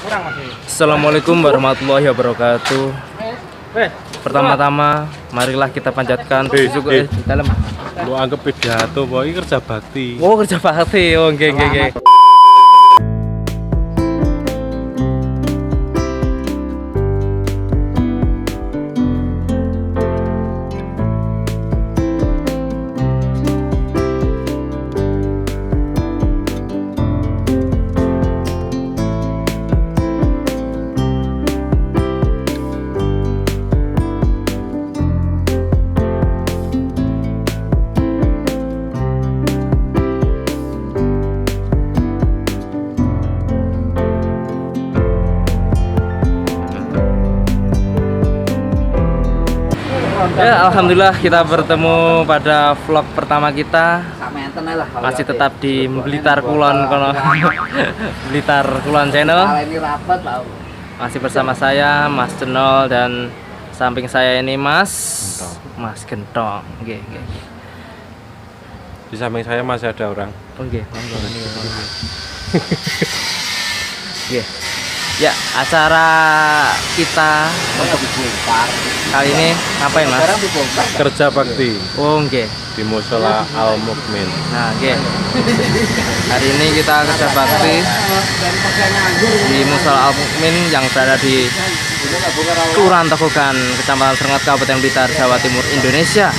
Assalamualaikum warahmatullahi wabarakatuh. Pertama-tama, marilah kita panjatkan syukur di dalam. Lu anggap pidato, boy, kerja bakti. Oh, kerja bakti. Oh, nggih. Ya, alhamdulillah kita bertemu pada vlog pertama kita. Masih tetap di Blitar Kulon kono. Blitar Kulon Channel. Masih bersama saya Mas Cenol dan samping saya ini Mas Gentong. Nggih. Di samping saya masih ada orang. Oh nggih, monggo. Nggih. Ya, acara kita untuk kali ini ngapain, Mas? Kerja bakti Oh, nggih. di Mushola Al Mukmin. Nah, nggih. Hari ini kita kerja bakti di Mushola Al Mukmin yang berada di Kelurahan Togogan, Kecamatan Serengat, Kabupaten Blitar, Jawa Timur, Indonesia.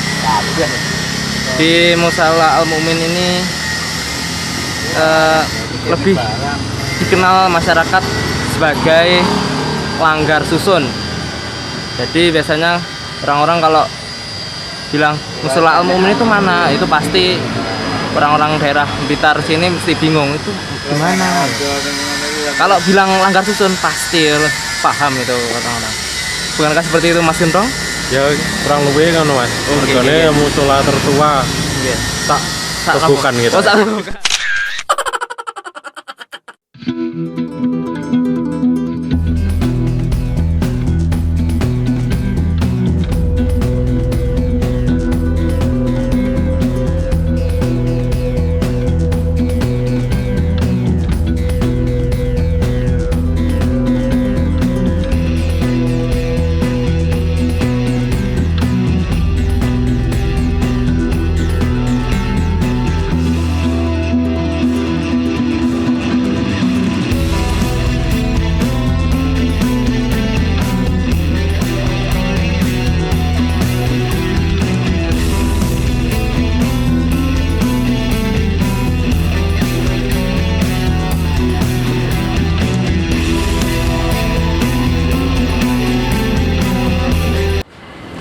Di Mushola Al Mukmin ini lebih dikenal masyarakat sebagai langgar susun. Jadi biasanya orang-orang kalau bilang Mushola Al Mukmin itu mana, itu pasti orang-orang daerah Blitar sini mesti bingung itu gimana. Kalau bilang langgar susun pasti paham itu orang-orang. Bukankah seperti itu, Mas Gentong? Ya kurang lebih kan, Mas. Regane mushola tertua. Nggih. Tak Togogan gitu. Oh, sak Togogan.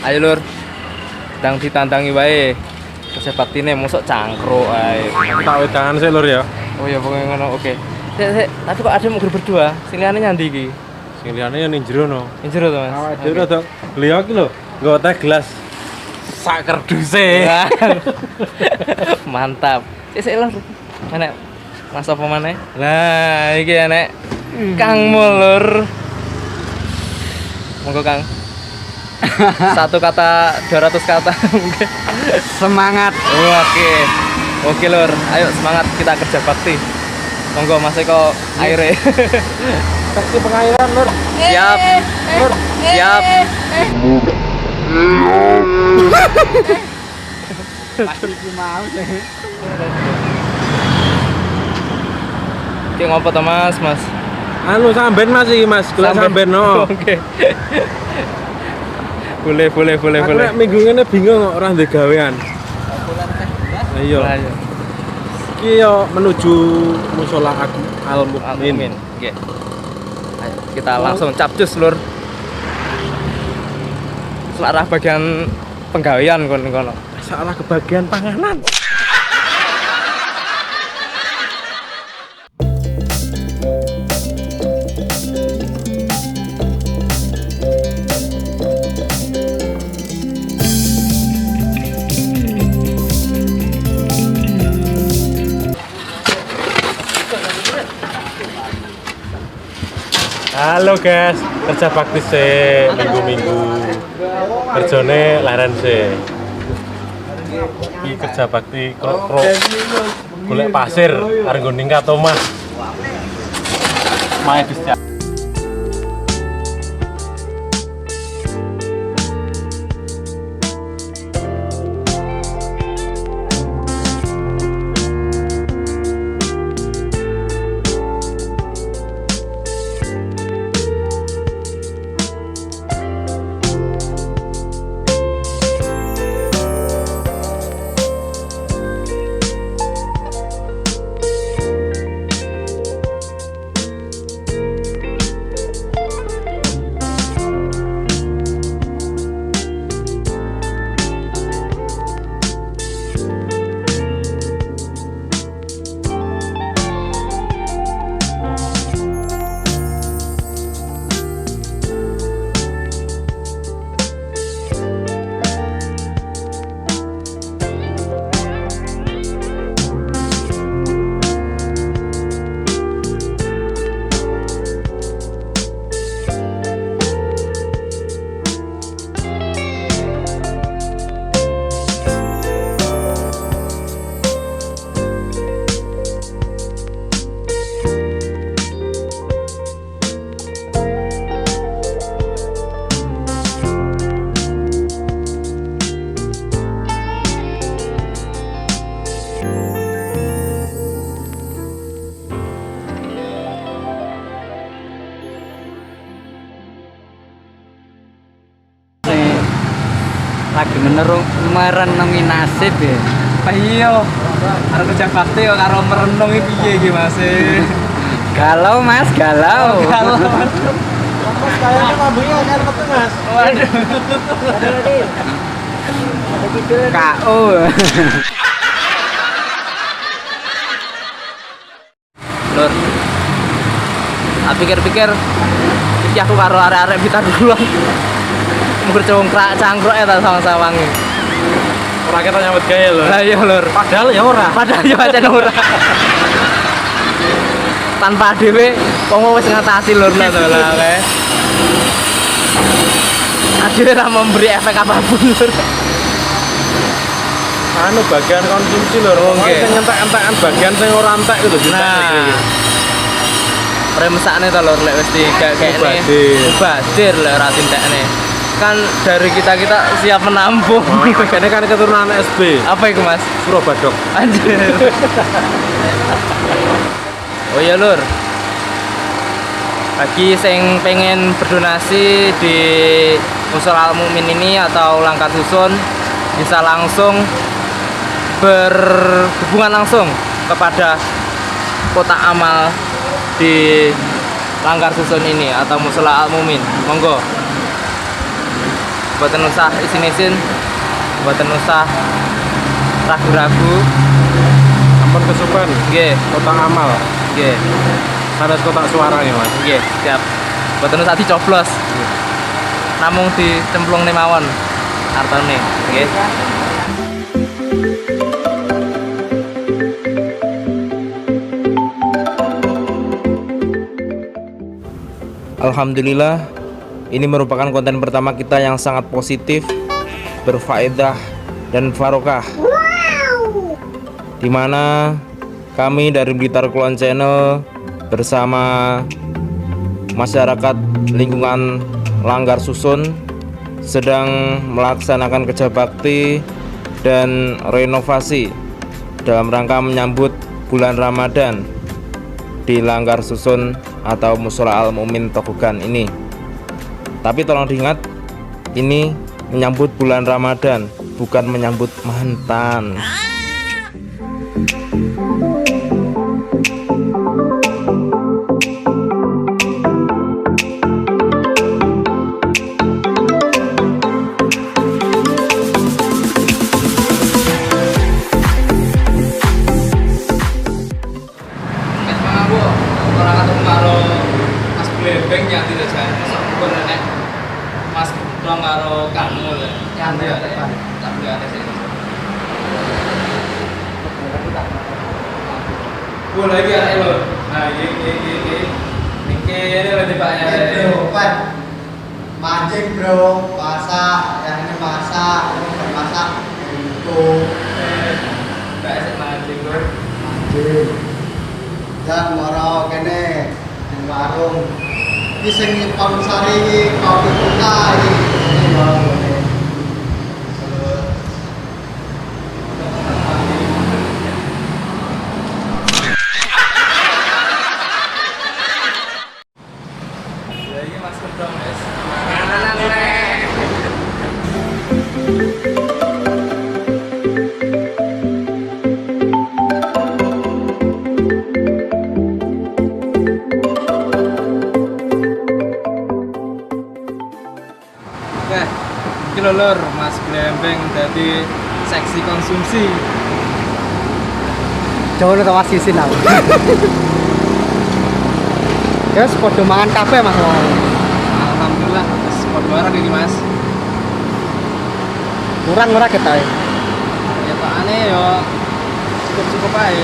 Ayo lur, sedang ditantangi wae. Kerja baktine mosok cangkruk ae. Aku tak wedangan sih, Lur ya. Oh ya pokoknya ngono, oke. Sik, tapi kok ada mau berdua? Sing liyane nyandi iki. Sing liyane yang ning jero no. Ning jero to, Mas. Awake dhewe rada beliau iki lho, nggo teh gelas sak kerduse. Mantap. Sik lur. Enek Mas apa maneh? Nah, iki enek Kang Mulur. Monggo Kang. Satu kata 200 kata mungkin. Semangat. Oke lur, ayo semangat kita kerja bakti. Monggo Mas Eko aire. Bakti pengairan, Lur. Siap. Lur, siap. Pasti iki mau deh. Ki ngopo to Mas? Anu samben Mas iki, Mas. Kula samben no. Oke. Boleh. Aku nek minggu ngene bingung kok ora ndek gawean. Lah iya. Iki yo menuju Mushola Al Mukmin. Nggih. Ayo kita langsung capcus lur. Selarah bagian penggawean kono. Searah kebagian panganan. Halo guys, kerja bakti sih minggu-minggu. Kerjane leren sih. Iki kerja bakti golek pasir arep nggo ningkat omah. Mae Gusti. lagi merenungi nasib ya. Iya. Karo kerja bakti kok karo merenung iki piye iki Mas? Galau Mas, galau. Kalau Mas kayaknya lambungnya akan metu Mas. waduh. KO. Lur. Tak pikir-pikir iki aku karo arek-arek Blitar duluan. Mungkur congkrak cangkruk ya ta sawang-sawange. Ora kita nyambut gawe lho. Lah iya Lur. Padahal ya ora. Padahal yo aja ora. Tanpa dhewe wong wis ngatasi Lur lah to lah kae. Akhirnya tak memberi efek apapun Lur. Anu bagian konsumsi lho. Oke. Sing entek-entekan bagian sing ora entek gitu Nah. Remesakne to Lur lek wis digakekne. Mubadir. Mubadir lek ora tintekne. Kan dari kita siap menampung. Ini kan keturunan SB. Apa itu Mas? Surabadok. Anjir. Oh iya Lur. Bagi yang pengen berdonasi di Mushola Al Mukmin ini atau Langkar Susun bisa langsung berhubungan langsung kepada kotak amal di Langkar Susun ini atau Mushola Al Mukmin. Monggo. Buatan usah isin-isin, buatan usah ragu-ragu. Ampun kesupen. Nggih, Kotak amal. nggih. Sanes kotak suara ya Mas. Nggih, siap. Buatan usah dicoblos. Namung dicemplungne mawon artone, nggih. Alhamdulillah, ini merupakan konten pertama kita yang sangat positif, berfaedah dan barokah. Dimana kami dari Blitar Kulon Channel bersama masyarakat lingkungan Langgar Susun sedang melaksanakan kerja bakti dan renovasi dalam rangka menyambut bulan Ramadan di Langgar Susun atau Mushola Al Mukmin Togogan ini. Tapi tolong diingat, ini menyambut bulan Ramadan, bukan menyambut mantan. Mas dong karo kamu ya. Nyantai ya. Tak ada sih. Boleh lagi ya lo. Nah, iki. Ini lebih banyak. Bro, mancing bro, masak, yang ini masak, ini bermasak, itu Mbak esek mancing bro. mancing. Dan moro kene di warung. Iki sing sponsori iki kopi buka iki lho. Ya iki Mas Kendong, Mas. Iki lho Lur, Mas Blembeng dadi seksi konsumsi. Coba lu tawas sisin aku. Ya padha mangan kabeh Mas. Alhamdulillah, wis padha waran iki Mas. Kurang ora ketae. Ya pakane yo cukup-cukup ae.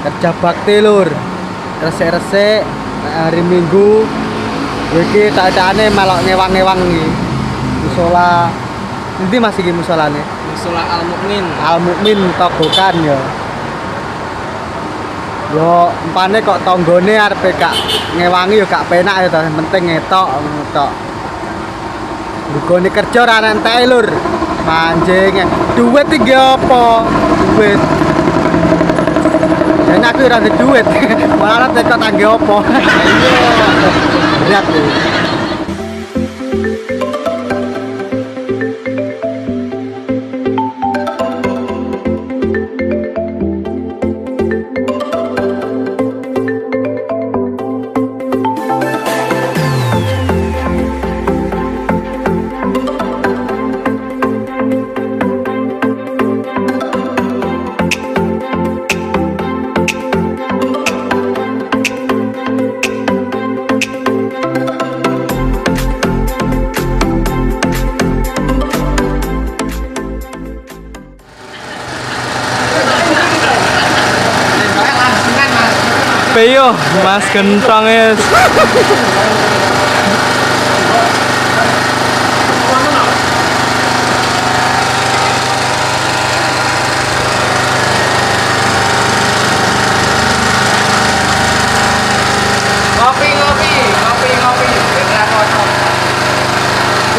Kerja bakti Lur. Resik-resik hari Minggu iki tak-takane melok ngewang-ngewang iki. Mushola endi Mas iki musholane? Mushola Al Mukmin. Al Mukmin Togogan ya. Yo empane kok tanggane arepe gak ngewangi yo gak penak ya to, penting ngetok ngono tok. Dugone kerja ora enteke Lur. Manjing. Duit iki apa? Duit. Dan aku ora ada duit. Malah teko tangge opo. Berat tuh. Peyo, Mas Gentong es.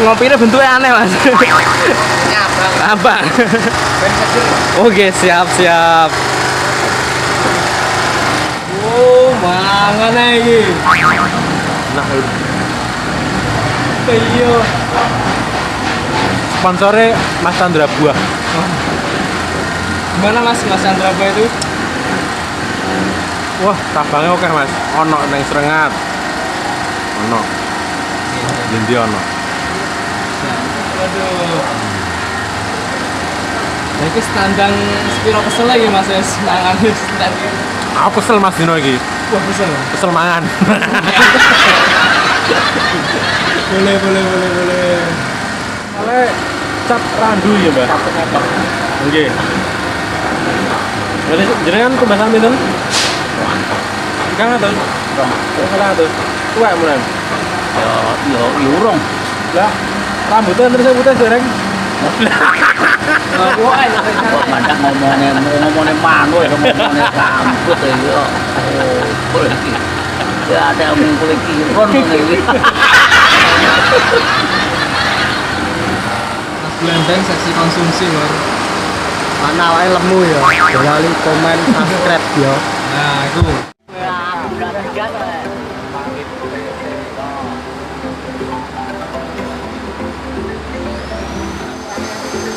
Ngopinya bentuknya aneh mas. Abang. Oke siap. Oh mangan lagi. Nah, Iya. sponsornya Mas Chandra Buah. Gimana mas Chandra Buah itu? Wah, tabangnya oke Mas. Ono neng Serengat. Ono. Ndi ono. Waduh. Nah, ini standang spiro kesel lagi mas ya mangan tadi. Aku kesel Mas dino iki. Wah kesel. Kesel mangan. Boleh. Oleh cap randu ya, Mbak. Nggih. Berarti jenengan tumbas sami ten? Kang atus. Kang atus. Tuwek mulan. Yo urung. Lah, rambutnya terus putih dereng. Kok mandak ngomongnya manu ya ngomongnya rambut ya. Oh, boleh iki. Ya ada yang kulit kiron ngene. Blendeng seksi konsumsi lor. Mana wae lemu ya. Kali komen subscribe ya. Nah itu.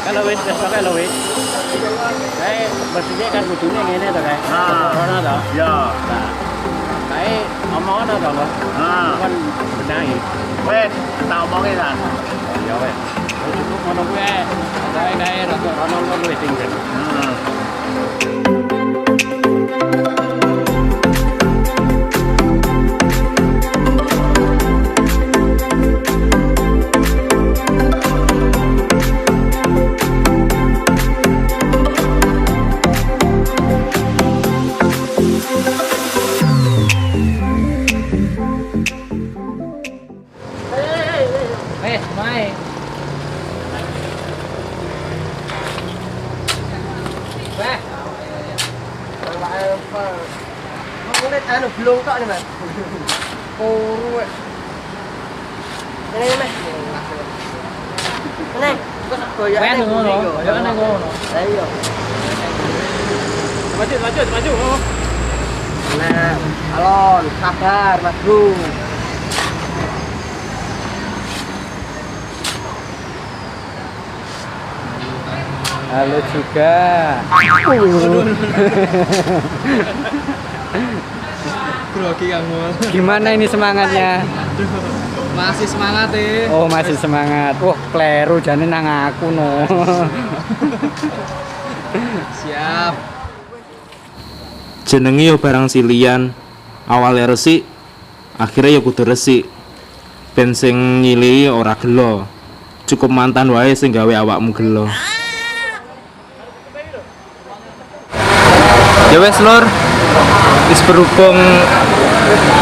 Kalau wis kalau wis. Kayak mestinya kan kudune ngene to kae. Ono to? Ya. Nah. Kayak omongan to, Bos. Kan benahi. Wes, tak omongin lah. Ya wes. Cukup ngono kuwi. Kae rada ono luwih tinggi. Mai. Weh. Ngene anu belum tok nih, Mas. Oh. Ini Mas. Ini, kok goyakane ngono. Goyakane ngono. Lah iya. Maju. Nah, alon, sabar, Mas Bro. Halo juga. Grogi kamu. Gimana ini semangatnya? Masih semangat ya. Oh, masih semangat. Wah, kleru jane nang aku no. Siap. Jenenge yo barang silian. Awalnya resik, akhirnya ya kudu resik. Ben sing ngili ora gelo. Cukup mantan wae sing gawe awakmu gelo. Ya wes lur. Wis berhubung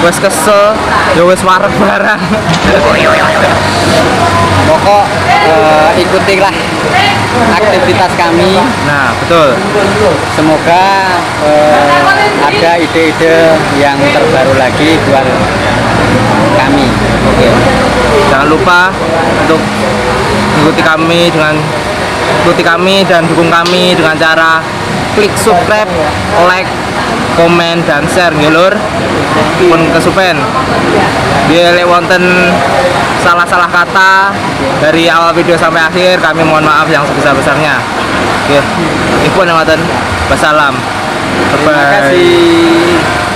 wes kesel, ya wes wareg barang. Pokok ikutilah aktivitas kami. Nah, betul. Semoga ada ide-ide yang terbaru lagi buat kami. Oke. Jangan lupa untuk ikuti kami dan dukung kami dengan cara klik subscribe, like, komen dan share nggih Lur. Pun kesupen. Dia lek wonten salah-salah kata dari awal video sampai akhir, kami mohon maaf yang sebesar-besarnya. Oke. Ibu namaten. Wassalam. Terima kasih.